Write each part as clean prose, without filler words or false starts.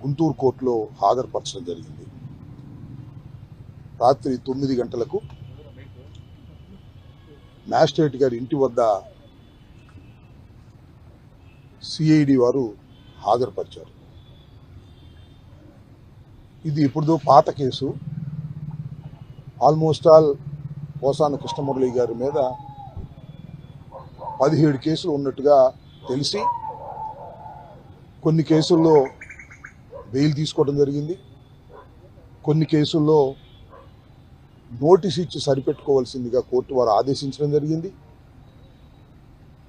గుంటూరు కోర్టులో హాజరుపరచడం జరిగింది. రాత్రి 9 గంటలకు మ్యాజిస్ట్రేట్ గారి ఇంటి వద్ద సిఐడి వారు హాజరుపరిచారు. ఇది ఇప్పుడు పాత కేసు. ఆల్మోస్ట్ ఆల్ పోసాన కృష్ణమురళి గారి మీద 17 కేసులు ఉన్నట్టుగా తెలిసి కొన్ని కేసుల్లో బెయిల్ తీసుకోవడం జరిగింది. కొన్ని కేసుల్లో నోటీస్ ఇచ్చి సరిపెట్టుకోవాల్సిందిగా కోర్టు వారు ఆదేశించడం జరిగింది.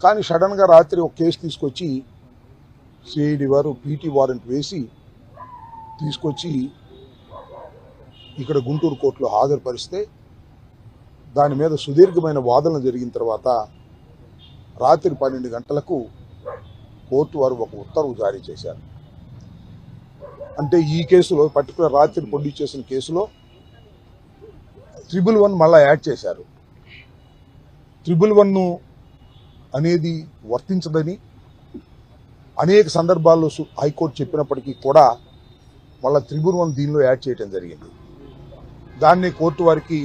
కానీ సడన్గా రాత్రి ఒక కేసు తీసుకొచ్చి సిఐడి వారు పీటీ వారెంట్ వేసి తీసుకొచ్చి ఇక్కడ గుంటూరు కోర్టులో హాజరుపరిస్తే దాని మీద సుదీర్ఘమైన వాదన జరిగిన తర్వాత రాత్రి 12 గంటలకు కోర్టు వారు ఒక ఉత్తర్వు జారీ చేశారు. అంటే ఈ కేసులో పర్టికులర్ రాత్రి పొడి చేసిన కేసులో 111 మళ్ళా యాడ్ చేశారు. 111 అనేది వర్తించదని అనేక సందర్భాల్లో హైకోర్టు చెప్పినప్పటికీ కూడా మళ్ళా 111 దీనిలో యాడ్ చేయడం జరిగింది. దాన్ని కోర్టు వారికి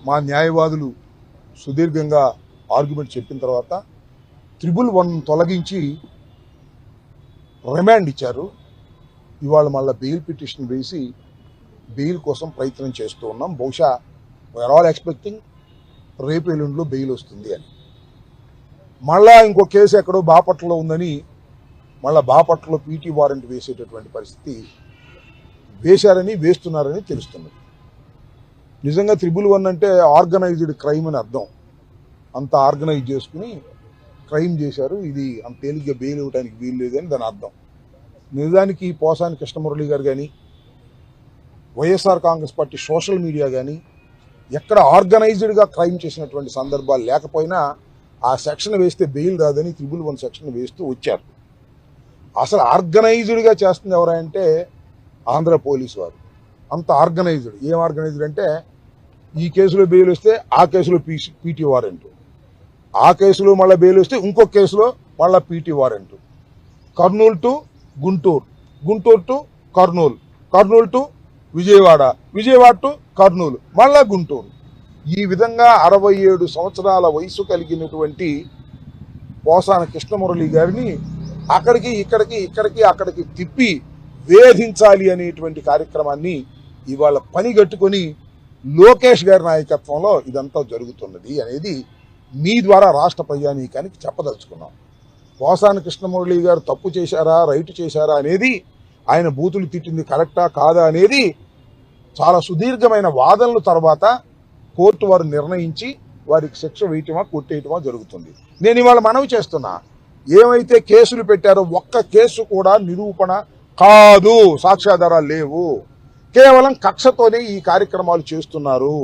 మా న్యాయవాదులు సుదీర్ఘంగా ఆర్గ్యుమెంట్ చెప్పిన తర్వాత 111 తొలగించి రిమాండ్ ఇచ్చారు. ఇవాళ మళ్ళీ బెయిల్ పిటిషన్ వేసి బెయిల్ కోసం ప్రయత్నం చేస్తూ ఉన్నాం. బహుశా వీఆర్ ఆల్ ఎక్స్పెక్టింగ్ రేపు ఎల్లుండిలో బెయిల్ వస్తుంది అని. మళ్ళా ఇంకో కేసు ఎక్కడో బాపట్లలో ఉందని మళ్ళా బాపట్లలో పీటీ వారెంట్ వేసేటటువంటి పరిస్థితి వేశారని వేస్తున్నారని తెలుస్తున్నది. నిజంగా 111 అంటే ఆర్గనైజ్డ్ క్రైమ్ అని అర్థం. అంత ఆర్గనైజ్ చేసుకుని క్రైమ్ చేశారు. ఇది అంత తేలిగ్గా బెయిల్ ఇవ్వడానికి వీలు లేదని దాని అర్థం. నిజానికి పోసాని కృష్ణమురళి గారు కానీ YSR Congress party social media కానీ ఎక్కడ ఆర్గనైజ్డ్గా క్రైమ్ చేసినటువంటి సందర్భాలు లేకపోయినా ఆ సెక్షన్ వేస్తే బెయిల్ రాదని 111 సెక్షన్ వేస్తూ వచ్చారు. అసలు ఆర్గనైజ్డ్గా చేస్తుంది ఎవరంటే ఆంధ్ర పోలీసు వారు. అంత ఆర్గనైజ్డ్. ఏం ఆర్గనైజ్డ్ అంటే ఈ కేసులో బెయిల్ వస్తే ఆ కేసులో పీటీ వారెంట్, ఆ కేసులో మళ్ళీ బెయిల్ వస్తే ఇంకొక కేసులో మళ్ళీ PT warrant. Kurnool to Guntur, Guntur to Kurnool, Kurnool to Vijayawada, Vijayawada to Kurnool, మళ్ళా గుంటూరు. ఈ విధంగా 67 సంవత్సరాల వయసు కలిగినటువంటి పోసాన కృష్ణమురళి గారిని అక్కడికి ఇక్కడికి ఇక్కడికి అక్కడికి తిప్పి వేధించాలి అనేటువంటి కార్యక్రమాన్ని ఇవాళ పనిగట్టుకొని లోకేష్ గారి నాయకత్వంలో ఇదంతా జరుగుతున్నది అనేది మీ ద్వారా రాష్ట్ర ప్రజానీకానికి చెప్పదలుచుకున్నాం. పోసాన కృష్ణమురళి గారు తప్పు చేశారా రైట్ చేశారా అనేది, ఆయన బూతులు తిట్టింది కరెక్టా కాదా అనేది చాలా సుదీర్ఘమైన వాదనల తర్వాత కోర్టు వారు నిర్ణయించి వారికి శిక్ష వేయటమా కొట్టేయటమా జరుగుతుంది. నేను ఇవాళ మనవి చేస్తున్నా, ఏమైతే కేసులు పెట్టారో ఒక్క కేసు కూడా నిరూపణ కాదు, సాక్ష్యాధారాలు లేవు. కేవలం కక్షతోనే ఈ కార్యక్రమాలు చేస్తున్నారు.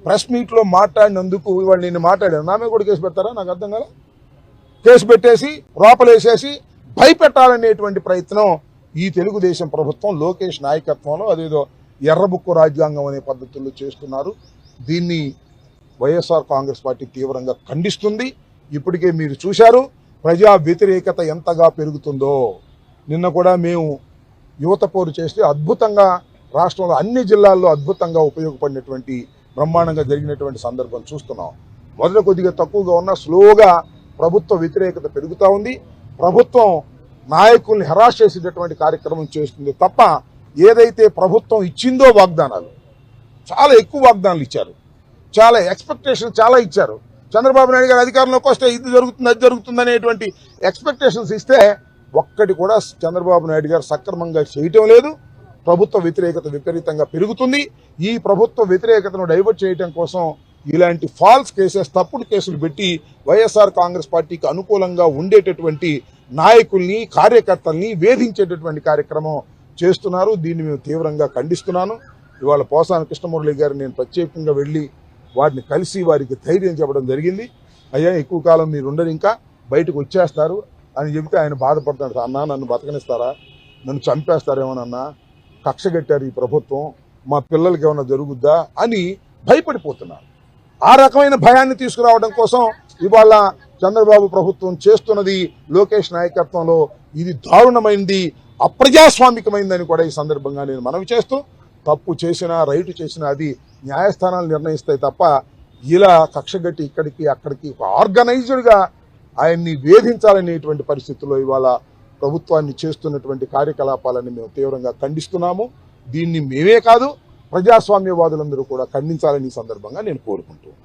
ప్రెస్ మీట్లో మాట్లాడినందుకు ఇవాళ నేను మాట్లాడాను, నా మీద కూడా కేసు పెడతారా? నాకు అర్థం కదా. కేసు పెట్టేసి లోపలేసేసి భయపెట్టాలనేటువంటి ప్రయత్నం ఈ తెలుగుదేశం ప్రభుత్వం లోకేష్ నాయకత్వంలో అదేదో ఎర్రబుక్కు రాజ్యాంగం అనే పద్ధతుల్లో చేస్తున్నారు. దీన్ని వైఎస్ఆర్ కాంగ్రెస్ పార్టీ తీవ్రంగా ఖండిస్తుంది. ఇప్పటికే మీరు చూశారు ప్రజా వ్యతిరేకత ఎంతగా పెరుగుతుందో. నిన్న కూడా మేము యువత పోరు చేస్తే అద్భుతంగా రాష్ట్రంలో అన్ని జిల్లాల్లో అద్భుతంగా ఉపయోగపడినటువంటి బ్రహ్మాండంగా జరిగినటువంటి సందర్భం చూస్తున్నాం. మొదట కొద్దిగా తక్కువగా ఉన్న స్లోగా ప్రభుత్వ వ్యతిరేకత పెరుగుతూ ఉంది. ప్రభుత్వం నాయకుల్ని హెరాస్ చేసేటటువంటి కార్యక్రమం చేస్తుంది తప్ప ఏదైతే ప్రభుత్వం ఇచ్చిందో వాగ్దానాలు చాలా ఎక్కువ వాగ్దానాలు ఇచ్చారు, చాలా ఎక్స్పెక్టేషన్ చాలా ఇచ్చారు. చంద్రబాబు నాయుడు గారు అధికారంలోకి వస్తే ఇది జరుగుతుంది అది జరుగుతుంది అనేటువంటి ఎక్స్పెక్టేషన్స్ ఇస్తే ఒక్కటి కూడా చంద్రబాబు నాయుడు గారు సక్రమంగా చేయటం లేదు. ప్రభుత్వ వ్యతిరేకత విపరీతంగా పెరుగుతుంది. ఈ ప్రభుత్వ వ్యతిరేకతను డైవర్ట్ చేయడం కోసం ఇలాంటి ఫాల్స్ కేసెస్, తప్పుడు కేసులు పెట్టి వైఎస్ఆర్ కాంగ్రెస్ పార్టీకి అనుకూలంగా ఉండేటటువంటి నాయకుల్ని కార్యకర్తల్ని వేధించేటటువంటి కార్యక్రమం చేస్తున్నారు. దీన్ని మేము తీవ్రంగా ఖండిస్తున్నాను. ఇవాళ పోసాన కృష్ణమురళి గారు నేను ప్రత్యేకంగా వెళ్ళి వారిని కలిసి వారికి ధైర్యం చెప్పడం జరిగింది. అయ్యా ఎక్కువ కాలం మీరు ఉండరు, ఇంకా బయటకు వచ్చేస్తారు అని చెబితే ఆయన బాధపడతాడు. అన్నా నన్ను బతకనిస్తారా, నన్ను చంపేస్తారేమోనన్నా, కక్ష కట్టారు ఈ ప్రభుత్వం, మా పిల్లలకి ఏమైనా జరుగుద్దా అని భయపడిపోతున్నారు. ఆ రకమైన భయాన్ని తీసుకురావడం కోసం ఇవాళ చంద్రబాబు ప్రభుత్వం చేస్తున్నది లోకేష్ నాయకత్వంలో ఇది దారుణమైంది, అప్రజాస్వామికమైందని కూడా ఈ సందర్భంగా నేను మనవి చేస్తూ, తప్పు చేసినా రైటు చేసినా అది న్యాయస్థానాలు నిర్ణయిస్తాయి తప్ప ఇలా కక్షగట్టి ఇక్కడికి అక్కడికి ఒక ఆర్గనైజ్డ్గా ఆయన్ని వేధించాలనేటువంటి పరిస్థితుల్లో ఇవాళ ప్రభుత్వాన్ని చేస్తున్నటువంటి కార్యకలాపాలని మేము తీవ్రంగా ఖండిస్తున్నాము. దీన్ని మేమే కాదు ప్రజాస్వామ్యవాదులందరూ కూడా ఖండించాలని ఈ సందర్భంగా నేను కోరుకుంటున్నాను.